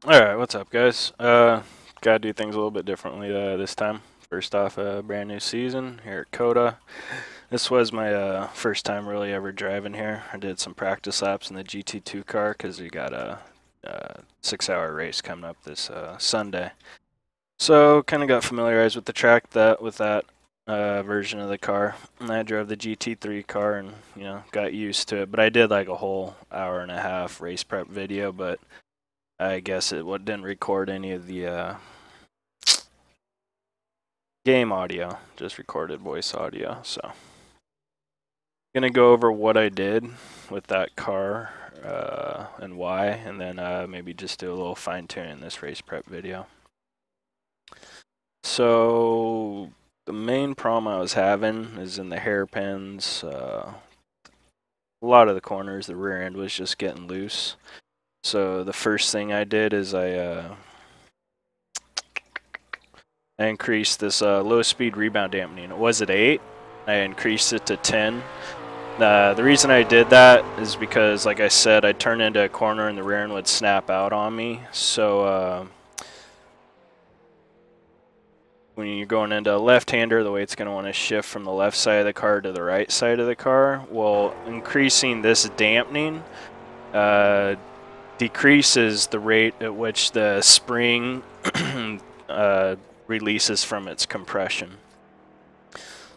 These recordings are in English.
Alright, what's up, guys? Gotta do things a little bit differently this time. First off, a brand new season here at COTA. This was my first time really ever driving here. I did some practice laps in the GT2 car because we got a 6-hour race coming up this Sunday. So, kind of got familiarized with the track with that version of the car. And I drove the GT3 car and, got used to it. But I did like a whole hour-and-a-half race prep video, but I guess it didn't record any of the game audio, just recorded voice audio. So, gonna go over what I did with that car and why, and then maybe just do a little fine tuning in this race prep video. So, the main problem I was having is in the hairpins. A lot of the corners, the rear end was just getting loose. So the first thing I did is I increased this low speed rebound dampening. It was at 8. I increased it to 10. The reason I did that is because, like I said, I'd turn into a corner and the rear end would snap out on me. So when you're going into a left-hander, the way it's going to want to shift from the left side of the car to the right side of the car. Well, increasing this dampening decreases the rate at which the spring releases from its compression.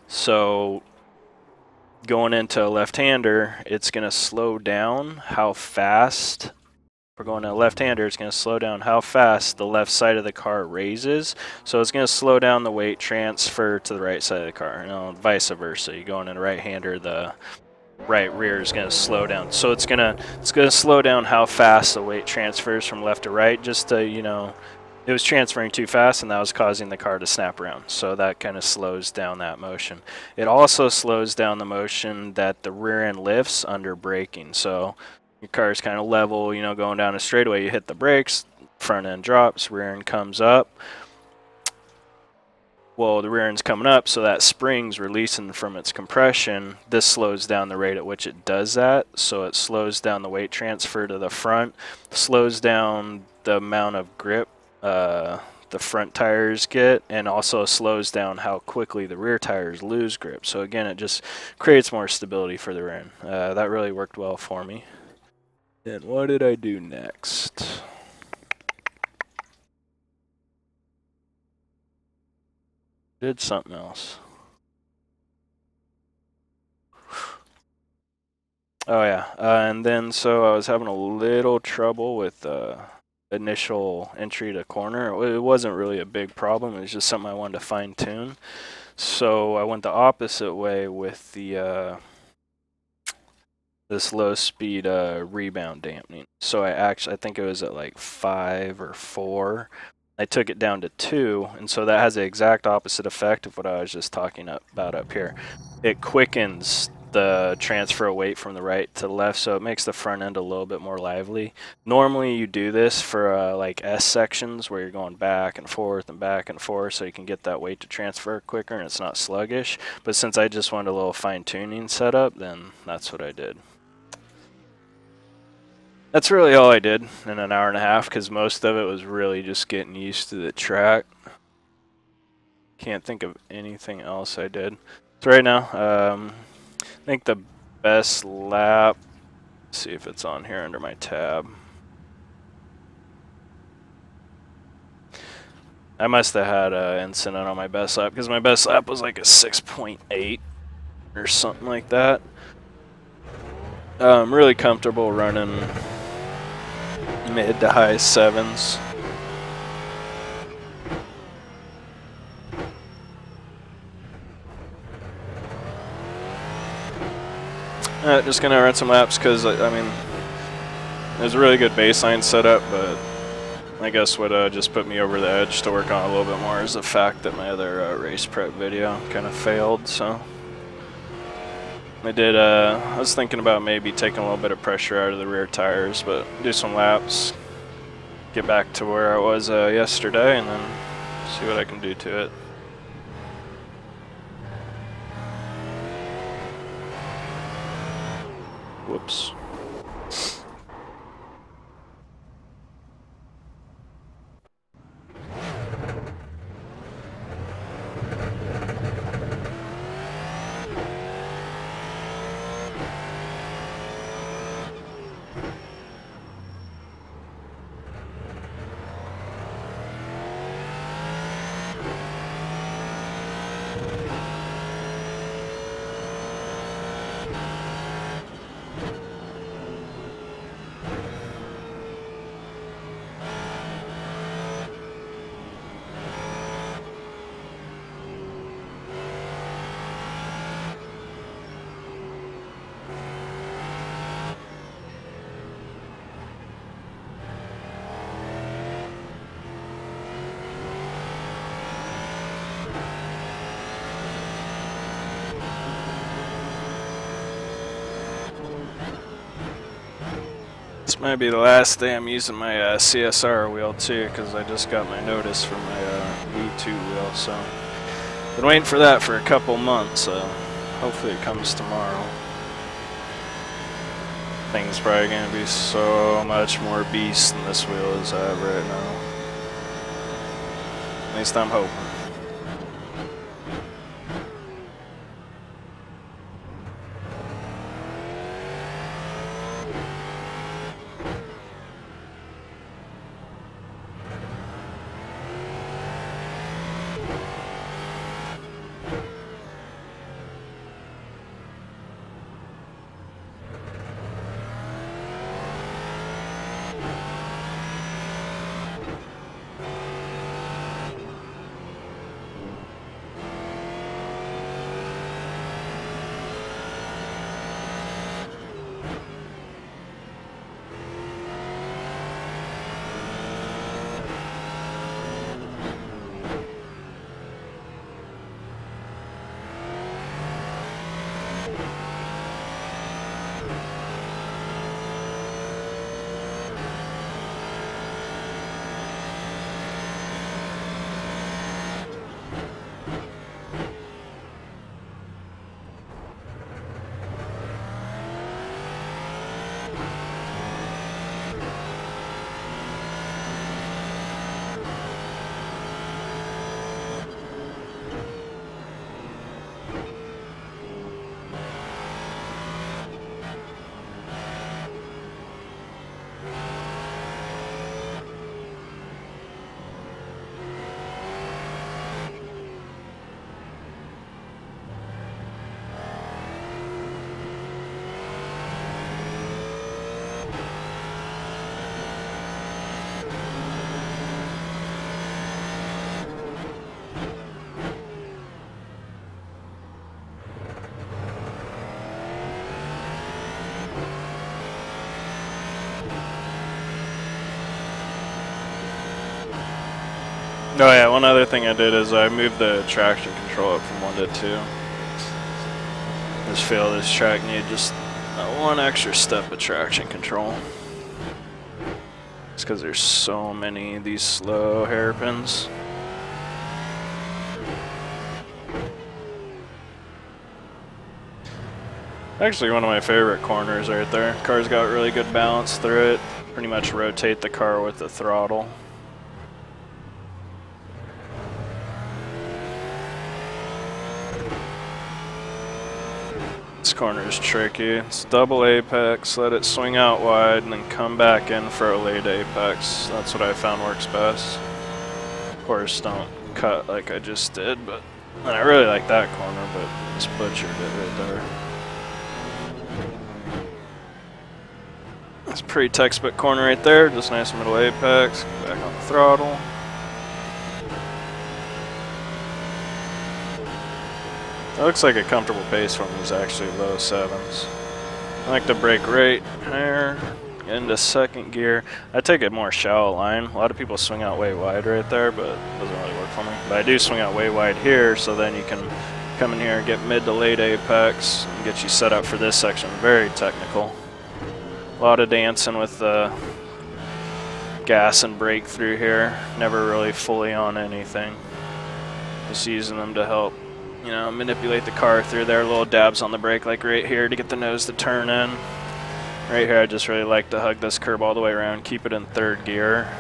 So going into a left-hander, it's going to slow down how fast, we're going to a left-hander, it's going to slow down how fast the left side of the car raises. So it's going to slow down the weight transfer to the right side of the car, vice versa. You going in a right-hander, the right rear is going to slow down. So it's gonna slow down how fast the weight transfers from left to right, just to, it was transferring too fast and that was causing the car to snap around. So that kind of slows down that motion. It also slows down the motion that the rear end lifts under braking. So your car is kind of level, going down a straightaway, you hit the brakes, front end drops, rear end comes up. Well, the rear end's coming up, so that spring's releasing from its compression. This slows down the rate at which it does that, so it slows down the weight transfer to the front, slows down the amount of grip the front tires get, and also slows down how quickly the rear tires lose grip. So again, it just creates more stability for the rear end. That really worked well for me. Then what did I do next? Did something else. Oh yeah, and then so I was having a little trouble with initial entry to corner. It wasn't really a big problem, it was just something I wanted to fine tune. So I went the opposite way with the this low speed rebound dampening. So I think it was at like 5 or 4. I took it down to 2, and so that has the exact opposite effect of what I was just talking about up here. It quickens the transfer of weight from the right to the left, so it makes the front end a little bit more lively. Normally you do this for like S sections where you're going back and forth so you can get that weight to transfer quicker and it's not sluggish. But since I just wanted a little fine-tuning setup, then that's what I did. That's really all I did in an hour and a half, because most of it was really just getting used to the track. Can't think of anything else I did. So right now, I think the best lap, let's see if it's on here under my tab. I must have had an incident on my best lap, because my best lap was like a 6.8 or something like that. I'm really comfortable running mid to high 7s. Just gonna run some laps because I mean, there's a really good baseline setup, but I guess what just put me over the edge to work on a little bit more is the fact that my other race prep video kind of failed. So I was thinking about maybe taking a little bit of pressure out of the rear tires, but do some laps, get back to where I was yesterday, and then see what I can do to it. Whoops. This might be the last day I'm using my CSR wheel too, because I just got my notice for my V2 wheel, so been waiting for that for a couple months, so hopefully it comes tomorrow. Thing's probably going to be so much more beast than this wheel is at right now. At least I'm hoping. Oh yeah, one other thing I did is I moved the traction control up from 1 to 2. I just feel this track needed just one extra step of traction control. It's because there's so many of these slow hairpins. Actually one of my favorite corners right there. Car's got really good balance through it. Pretty much rotate the car with the throttle. This corner is tricky. It's double apex, let it swing out wide, and then come back in for a late apex. That's what I found works best. Of course, don't cut like I just did, but and I really like that corner, but just butchered it right there. That's a pretty textbook corner right there, just nice middle apex, back on the throttle. It looks like a comfortable pace for me is actually low 7s. I like to brake right there, get into second gear. I take a more shallow line. A lot of people swing out way wide right there, but it doesn't really work for me. But I do swing out way wide here, so then you can come in here and get mid to late apex and get you set up for this section. Very technical. A lot of dancing with the gas and brake through here. Never really fully on anything. Just using them to help, you know, manipulate the car through there. Little dabs on the brake like right here to get the nose to turn in. Right here I just really like to hug this curb all the way around, keep it in third gear.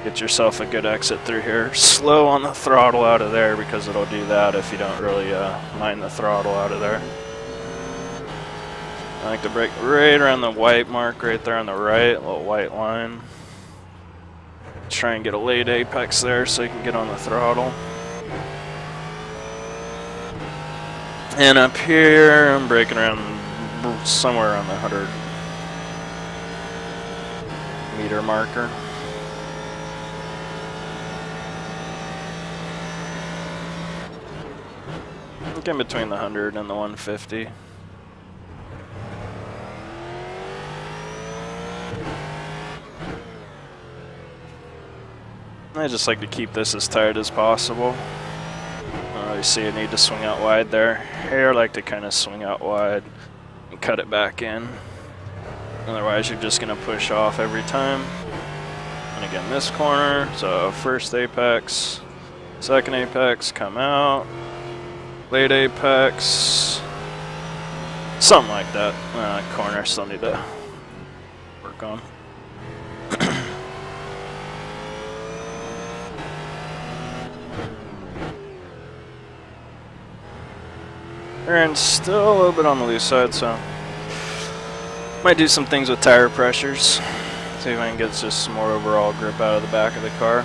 Get yourself a good exit through here. Slow on the throttle out of there because it'll do that if you don't really mind the throttle out of there. I like to brake right around the white mark right there on the right, a little white line. Try and get a late apex there so you can get on the throttle. And up here, I'm braking around somewhere around the 100 meter marker. I think in between the 100 and the 150. I just like to keep this as tight as possible. You see I need to swing out wide there. Here I like to kind of swing out wide and cut it back in. Otherwise, you're just going to push off every time. And again, this corner, so first apex, second apex, come out, late apex, something like that. Corner still need to work on. And still a little bit on the loose side, so might do some things with tire pressures. See if I can get just some more overall grip out of the back of the car.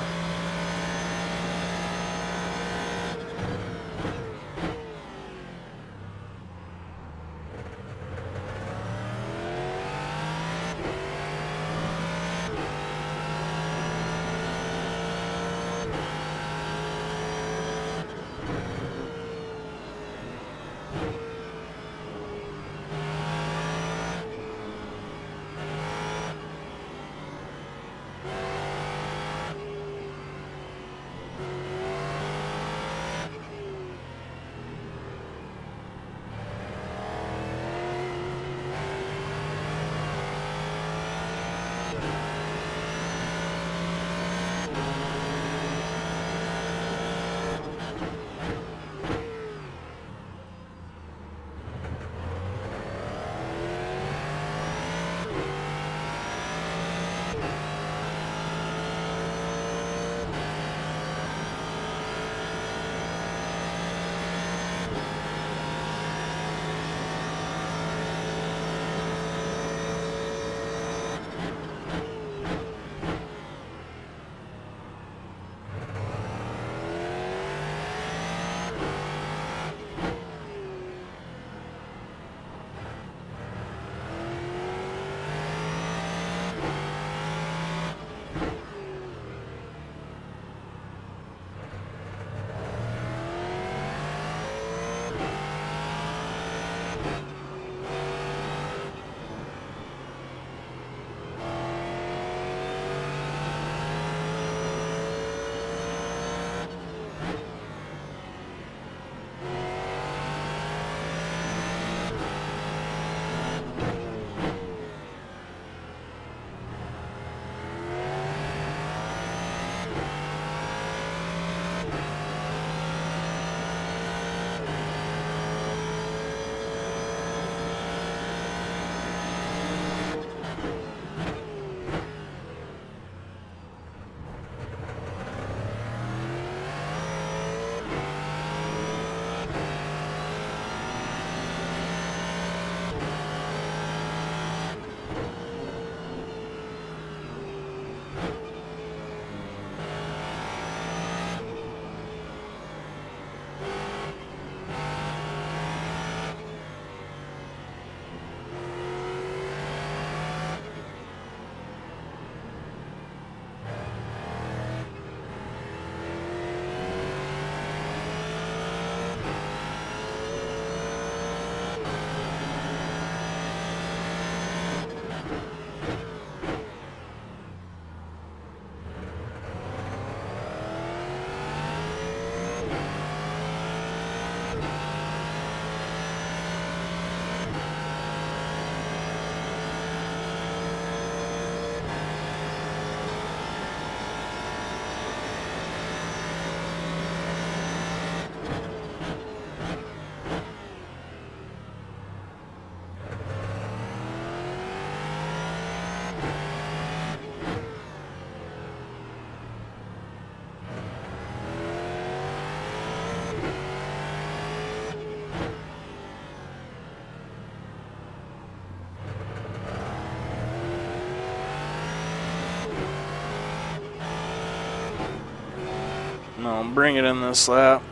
And I'll bring it in this lap.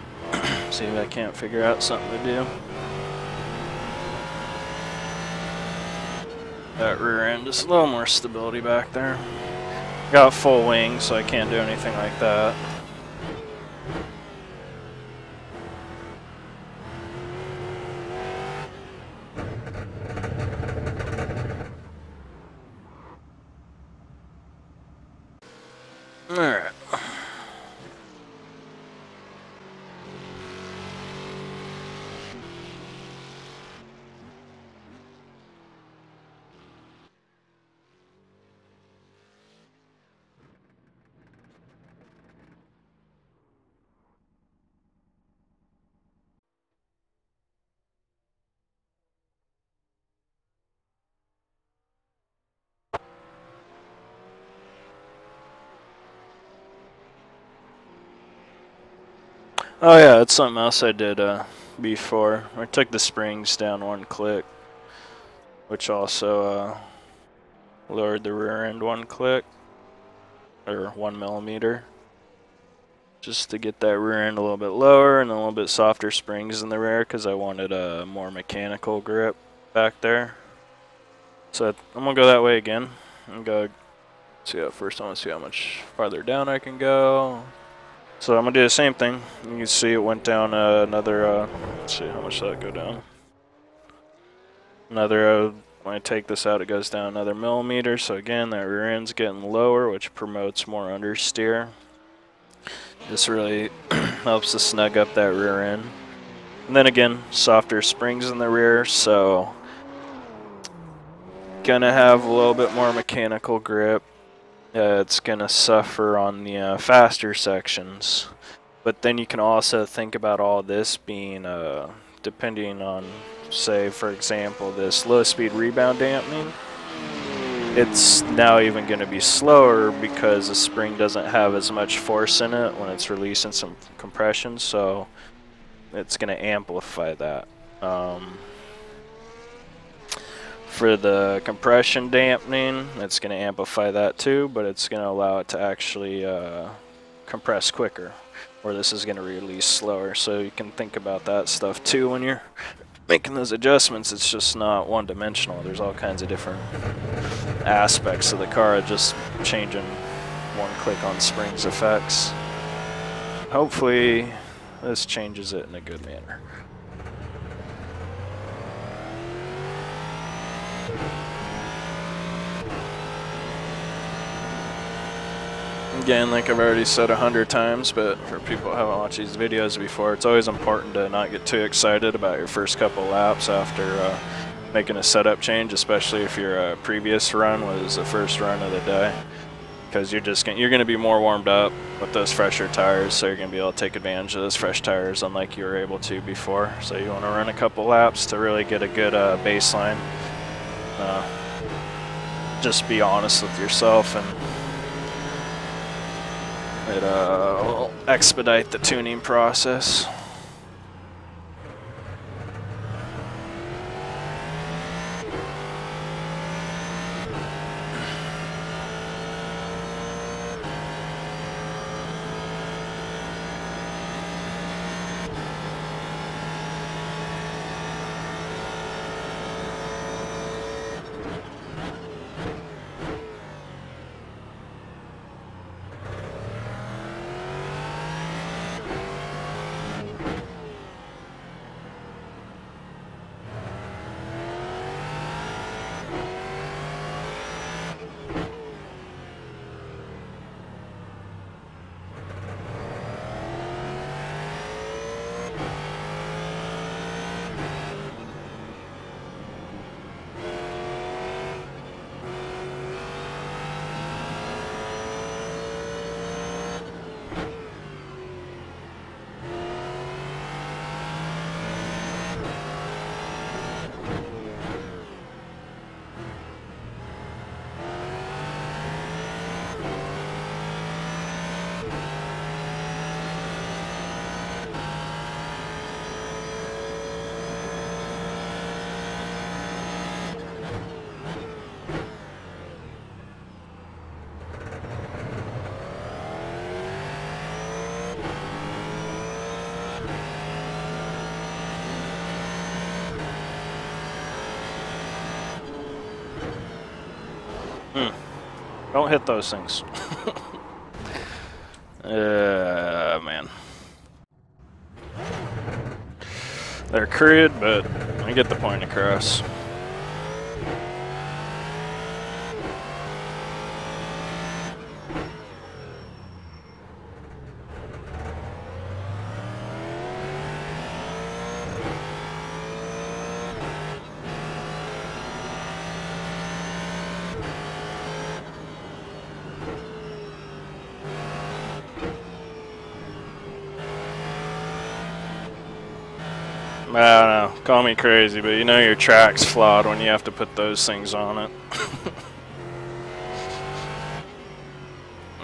See if I can't figure out something to do. That rear end, just a little more stability back there. Got full wing, so I can't do anything like that. Alright. Oh yeah, that's something else I did before. I took the springs down one click, which also lowered the rear end one click, or 1 millimeter, just to get that rear end a little bit lower and a little bit softer springs in the rear, because I wanted a more mechanical grip back there. So I'm gonna go that way again. I'm gonna see how first I want to see how much farther down I can go. So I'm gonna do the same thing. You can see it went down another. Let's see how much did that go down. Another. When I take this out, it goes down another millimeter. So again, that rear end's getting lower, which promotes more understeer. This really helps to snug up that rear end. And then again, softer springs in the rear, so gonna have a little bit more mechanical grip. It's gonna suffer on the faster sections, but then you can also think about all this being depending on, say for example, this low speed rebound dampening. It's now even going to be slower because the spring doesn't have as much force in it when it's releasing some compression, so it's going to amplify that. For the compression dampening, it's going to amplify that too, but it's going to allow it to actually compress quicker, or this is going to release slower. So you can think about that stuff too when you're making those adjustments. It's just not one-dimensional. There's all kinds of different aspects of the car, just changing one click on springs effects. Hopefully this changes it in a good manner. Again, like I've already said 100 times, but for people who haven't watched these videos before, it's always important to not get too excited about your first couple laps after making a setup change, especially if your previous run was the first run of the day, because you're going to be more warmed up with those fresher tires, so you're going to be able to take advantage of those fresh tires unlike you were able to before. So you want to run a couple laps to really get a good baseline. Just be honest with yourself, and it will expedite the tuning process. Don't hit those things. Man. They're crude, but I get the point across. I don't know, call me crazy, but you know your track's flawed when you have to put those things on it.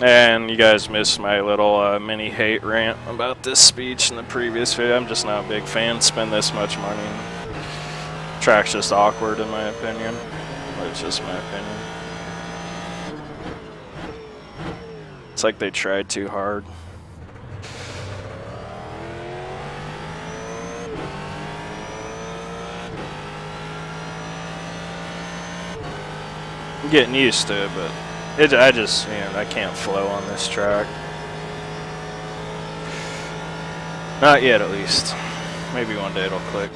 And you guys missed my little mini hate rant about this speech in the previous video. I'm just not a big fan. Spend this much money. Track's just awkward in my opinion. But it's just my opinion. It's like they tried too hard. I'm getting used to it, but I just, I can't flow on this track. Not yet, at least. Maybe one day it'll click.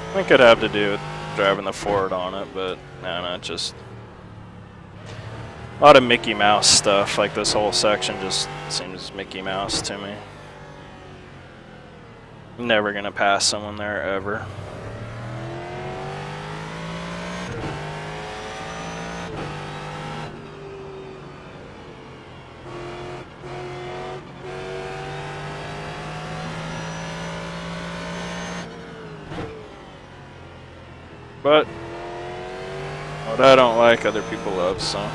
I think it'd have to do with driving the Ford on it, but no, just a lot of Mickey Mouse stuff. Like this whole section just seems Mickey Mouse to me. I'm never gonna pass someone there ever. But what I don't like, other people love, so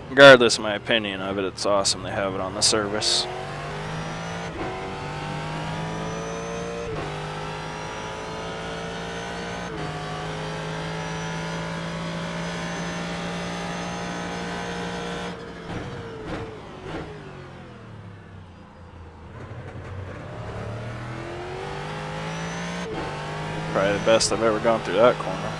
regardless of my opinion of it, it's awesome they have it on the service. Probably the best I've ever gone through that corner.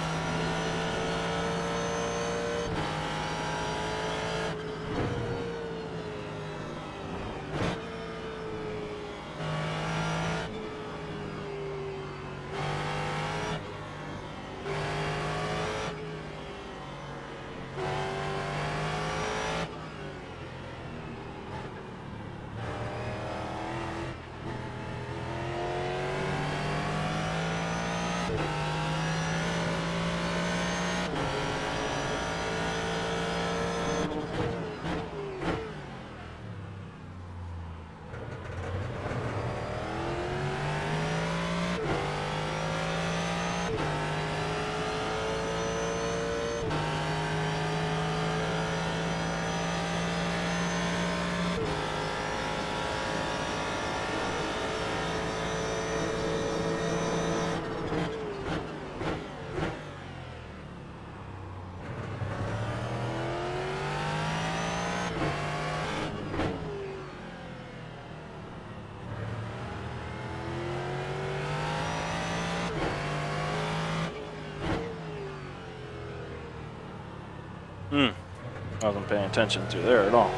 I wasn't paying attention through there at all.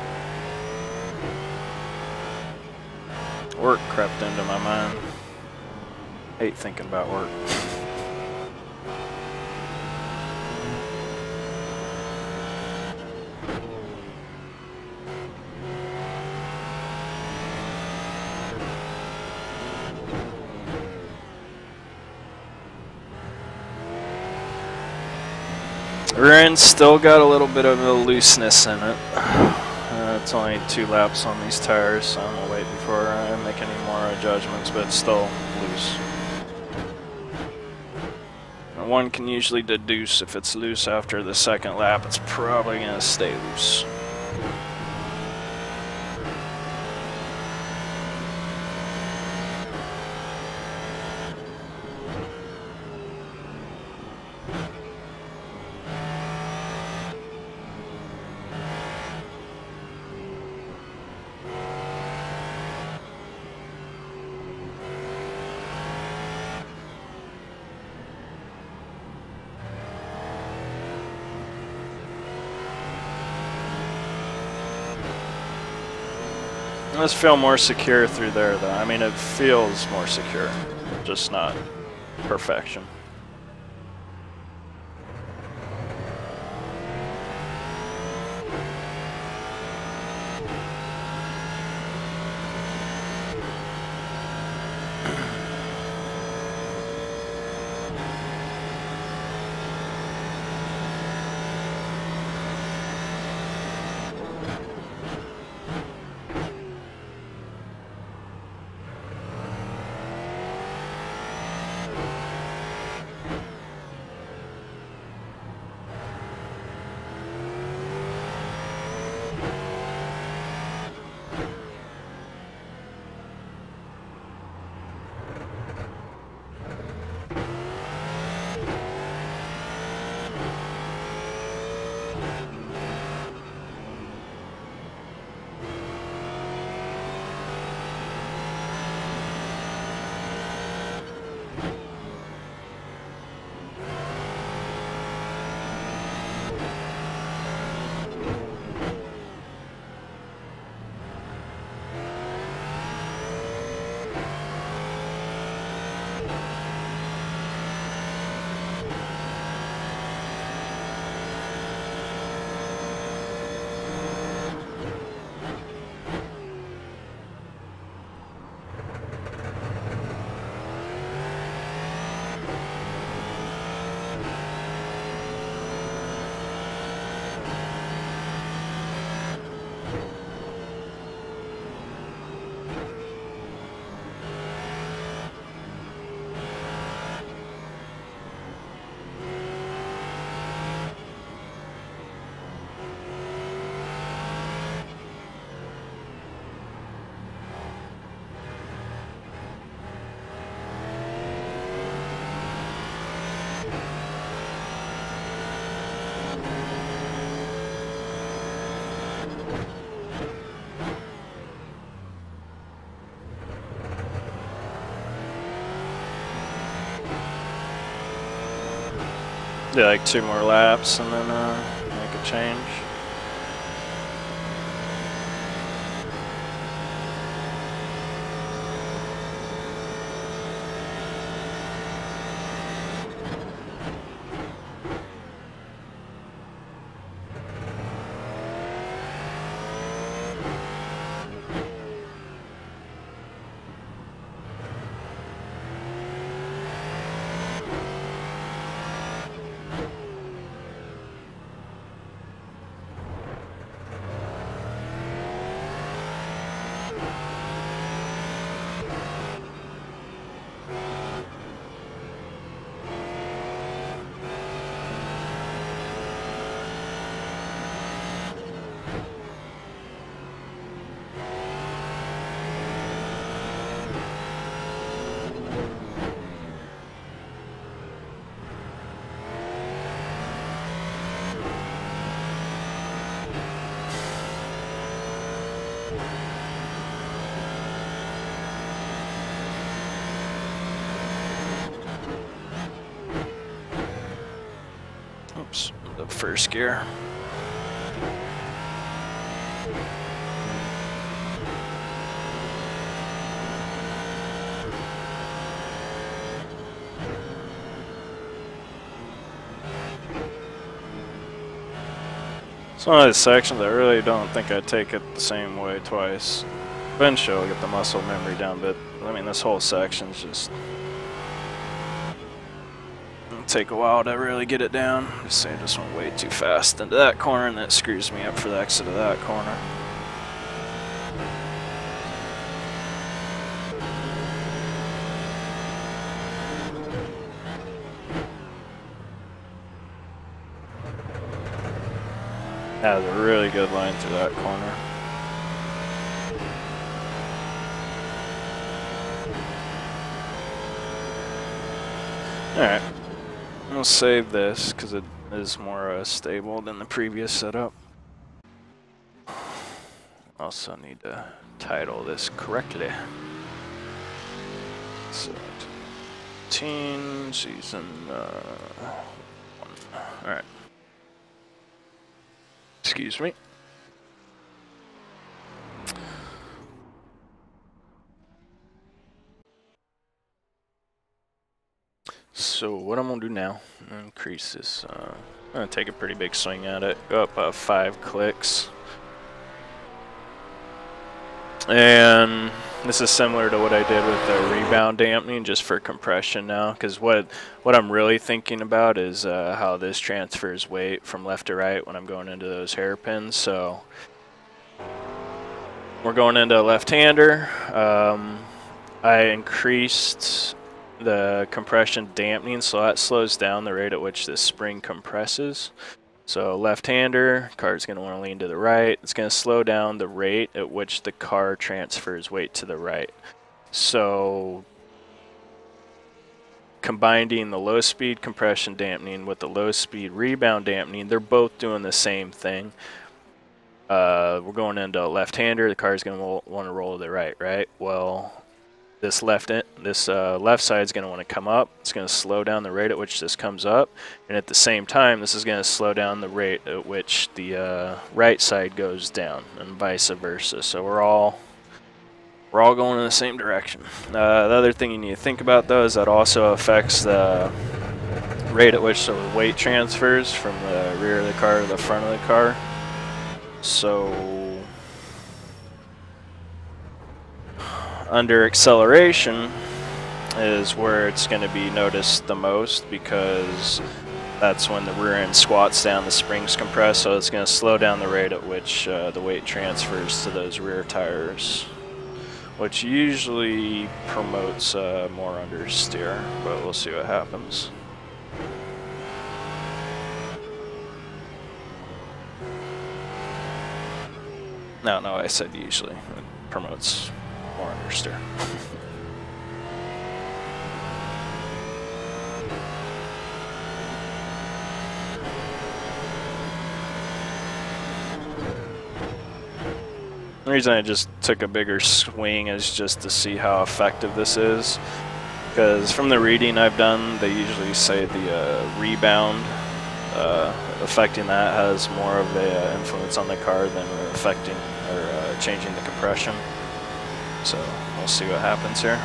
Work crept into my mind. Hate thinking about work. Rear's still got a little bit of a looseness in it. It's only 2 laps on these tires, so I'm gonna wait before I make any more judgments, but it's still loose. One can usually deduce if it's loose after the 2nd lap, it's probably gonna stay loose. Let's feel more secure through there, though. I mean, it feels more secure, just not perfection. Do like 2 more laps and then make a change. Oops, the first gear. It's one of those sections I really don't think I'd take it the same way twice. Eventually I'll get the muscle memory down, but I mean this whole section's just it'll take a while to really get it down. Just say I just went way too fast into that corner and that screws me up for the exit of that corner. That was a really good line through that corner. Alright, we'll save this because it is more stable than the previous setup. Also need to title this correctly. So, teen season 1. Alright. Excuse me. So what I'm gonna do now, increase this. I'm gonna take a pretty big swing at it. Go up 5 clicks. And this is similar to what I did with the rebound dampening, just for compression now. Because what I'm really thinking about is how this transfers weight from left to right when I'm going into those hairpins. So we're going into a left-hander. I increased the compression dampening, so that slows down the rate at which this spring compresses. So left-hander, car's going to want to lean to the right. It's going to slow down the rate at which the car transfers weight to the right. So combining the low-speed compression dampening with the low-speed rebound dampening, they're both doing the same thing. We're going into a left-hander. The car's going to want to roll to the right, right? Well, this left side is going to want to come up. It's going to slow down the rate at which this comes up, and at the same time, this is going to slow down the rate at which the right side goes down, and vice versa. So we're all going in the same direction. The other thing you need to think about, though, is that also affects the rate at which the weight transfers from the rear of the car to the front of the car. So under acceleration is where it's going to be noticed the most, because that's when the rear end squats down, the springs compress, so it's going to slow down the rate at which the weight transfers to those rear tires, which usually promotes more understeer, but we'll see what happens. No, I said usually. It promotes more understeer. The reason I just took a bigger swing is just to see how effective this is, because from the reading I've done, they usually say the rebound affecting that has more of a influence on the car than affecting or changing the compression. So we'll see what happens here.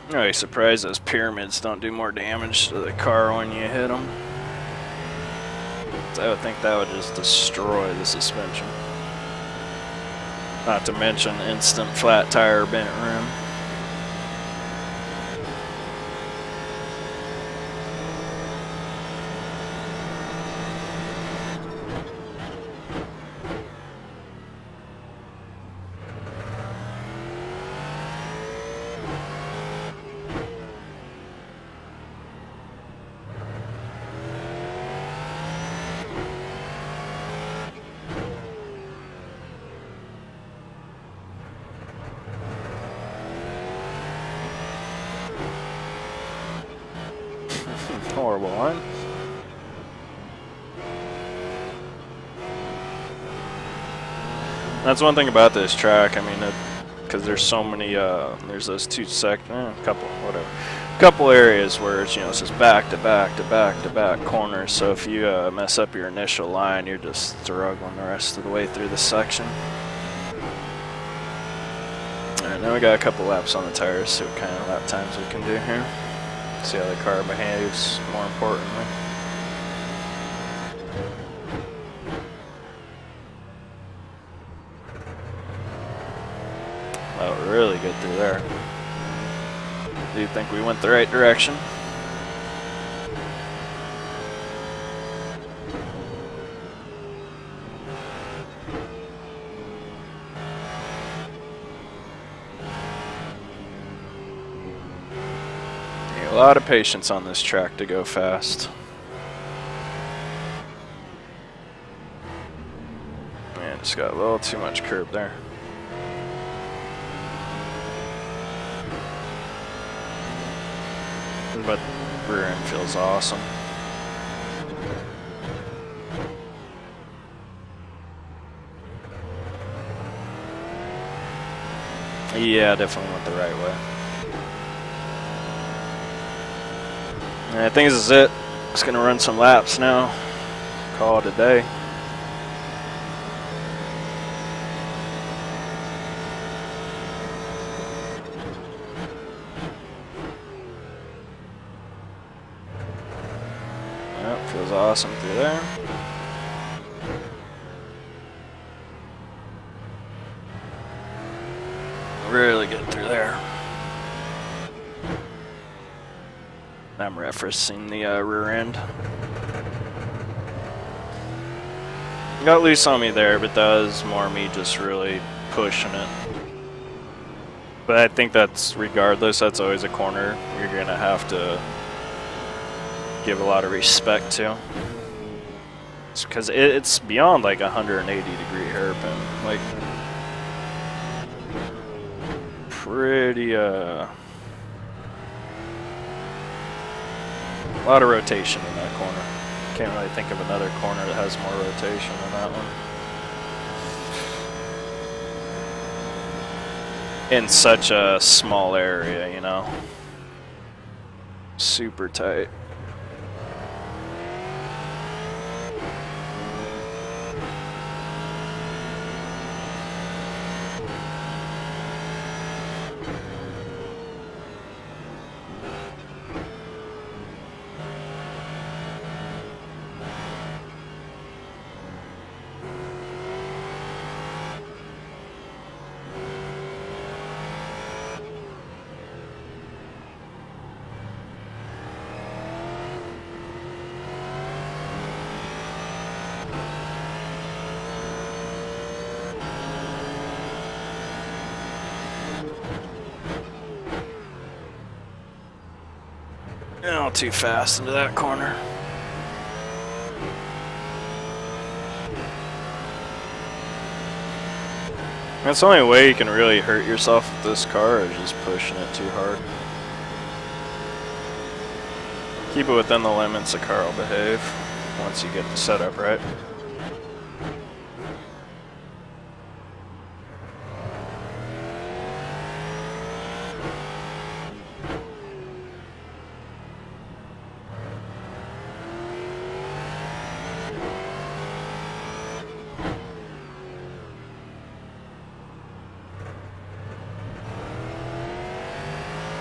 I'm really surprised those pyramids don't do more damage to the car when you hit them. I would think that would just destroy the suspension. Not to mention instant flat tire bent rim. Horrible one. That's one thing about this track. I mean, because there's so many. There's those couple areas where it's, you know, it's just back to back to back to back corners. So if you mess up your initial line, you're just struggling the rest of the way through the section. All right, now we got a couple laps on the tires. See what kind of lap times we can do here. See how the car behaves, more importantly. Oh, really good through there. Do you think we went the right direction? A lot of patience on this track to go fast. Man, just got a little too much curb there. But rear end feels awesome. Yeah, definitely went the right way. And I think this is it. Just gonna run some laps now. Call it a day. Yep, feels awesome through there. Really good through there. I'm referencing the rear end. Got loose on me there, but that was more me just really pushing it. But I think that's, regardless, that's always a corner you're gonna have to give a lot of respect to. It's because it's beyond like 180-degree hairpin. Like, pretty, a lot of rotation in that corner. Can't really think of another corner that has more rotation than that one. In such a small area, you know. Super tight. Not too fast into that corner. That's the only way you can really hurt yourself with this car, is just pushing it too hard. Keep it within the limits, the car will behave once you get the setup right.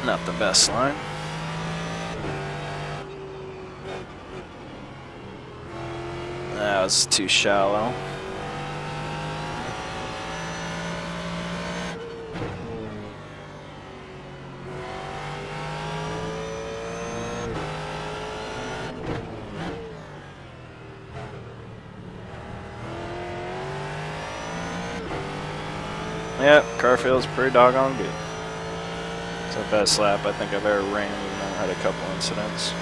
Not the best line. That was too shallow. Yep, car feels pretty doggone good. It's the best lap I think I've ever ran, even though I had a couple incidents.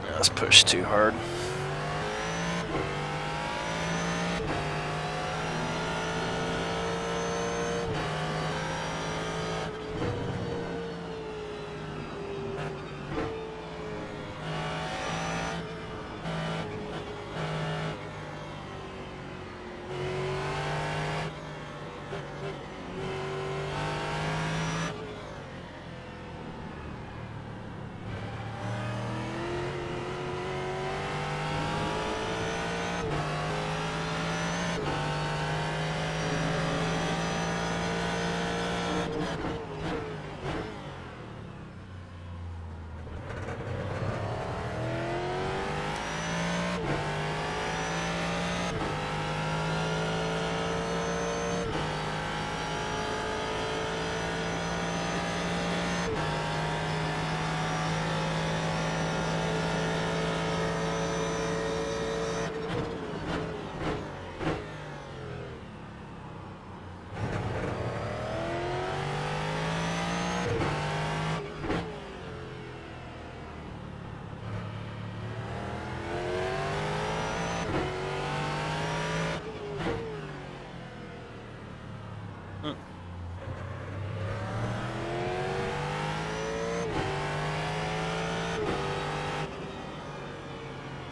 Yeah, let's push too hard.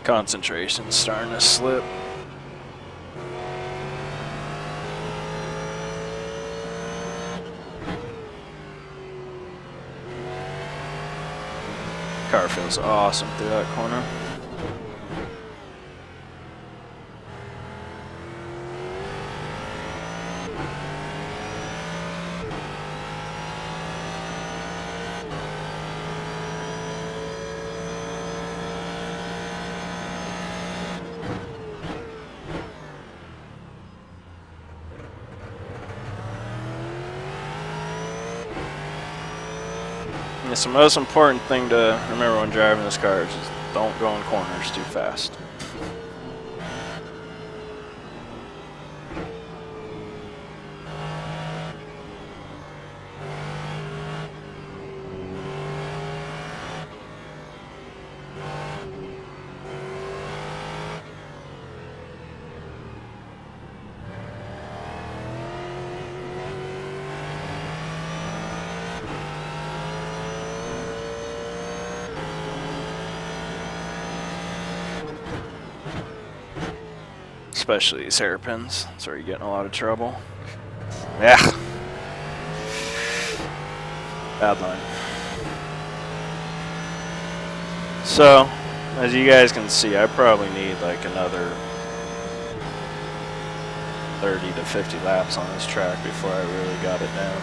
Concentration's starting to slip. Car feels awesome through that corner. It's the most important thing to remember when driving this car, is just don't go in corners too fast. especially these hairpins. That's where you get in a lot of trouble. Yeah. Bad line. So, as you guys can see, I probably need like another 30 to 50 laps on this track before I really got it down.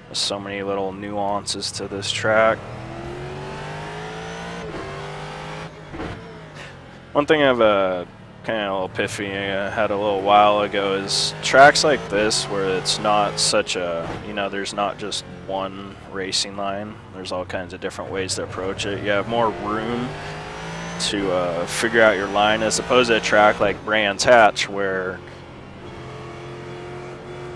There's so many little nuances to this track. One thing I've kind of a little epiphany I had a little while ago is tracks like this where it's not such a, you know, there's not just one racing line. There's all kinds of different ways to approach it. You have more room to figure out your line as opposed to a track like Brands Hatch where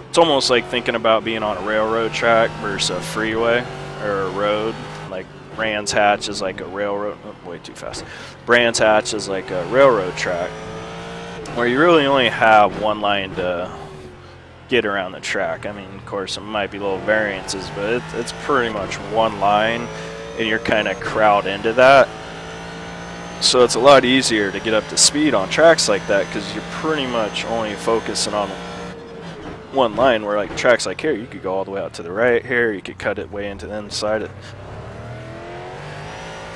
it's almost like thinking about being on a railroad track versus a freeway or a road. Like Brands Hatch is like a railroad, oh, way too fast. Brands Hatch is like a railroad track where you really only have one line to get around the track. I mean, of course, there might be little variances, but it's pretty much one line, and you're kind of crowd into that. So it's a lot easier to get up to speed on tracks like that because you're pretty much only focusing on one line, where like tracks like here, you could go all the way out to the right here, you could cut it way into the inside.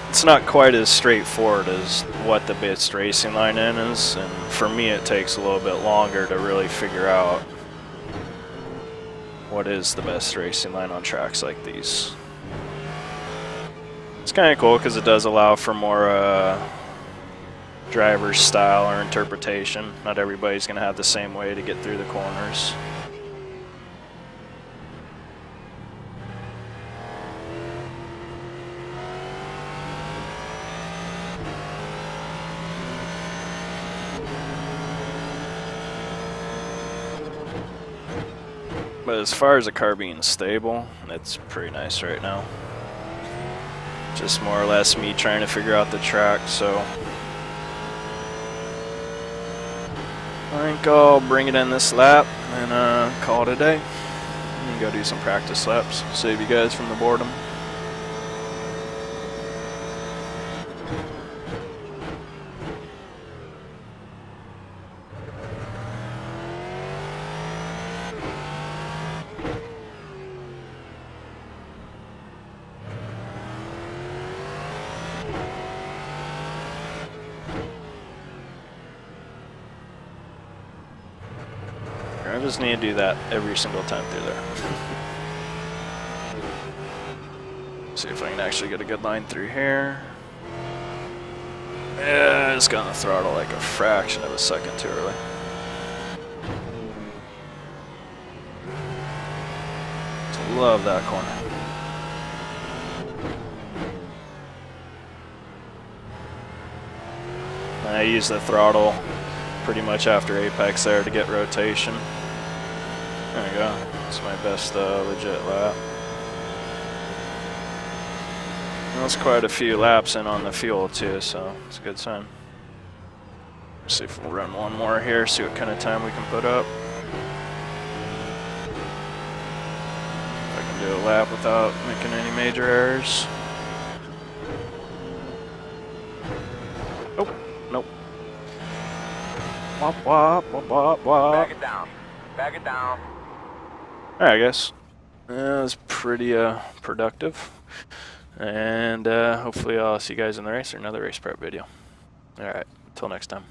It's not quite as straightforward as what the best racing line is, and for me it takes a little bit longer to really figure out what is the best racing line on tracks like these. It's kind of cool because it does allow for more driver's style or interpretation. Not everybody's going to have the same way to get through the corners. But as far as the car being stable, it's pretty nice right now. Just more or less me trying to figure out the track, so I think I'll bring it in this lap and call it a day. And go do some practice laps, save you guys from the boredom. I just need to do that every single time through there. See if I can actually get a good line through here. Yeah, I just got on the throttle like a fraction of a second too early. Love that corner. I use the throttle pretty much after apex there to get rotation. There we go. That's my best legit lap. That's quite a few laps in on the fuel too, so it's a good sign. Let's see if we'll run one more here, see what kind of time we can put up. If I can do a lap without making any major errors. Oh, nope. Wop, wop, wop, wop, wop. Back it down. Back it down. Alright, guys. That was pretty productive. And hopefully I'll see you guys in the race or another race prep video. Alright, until next time.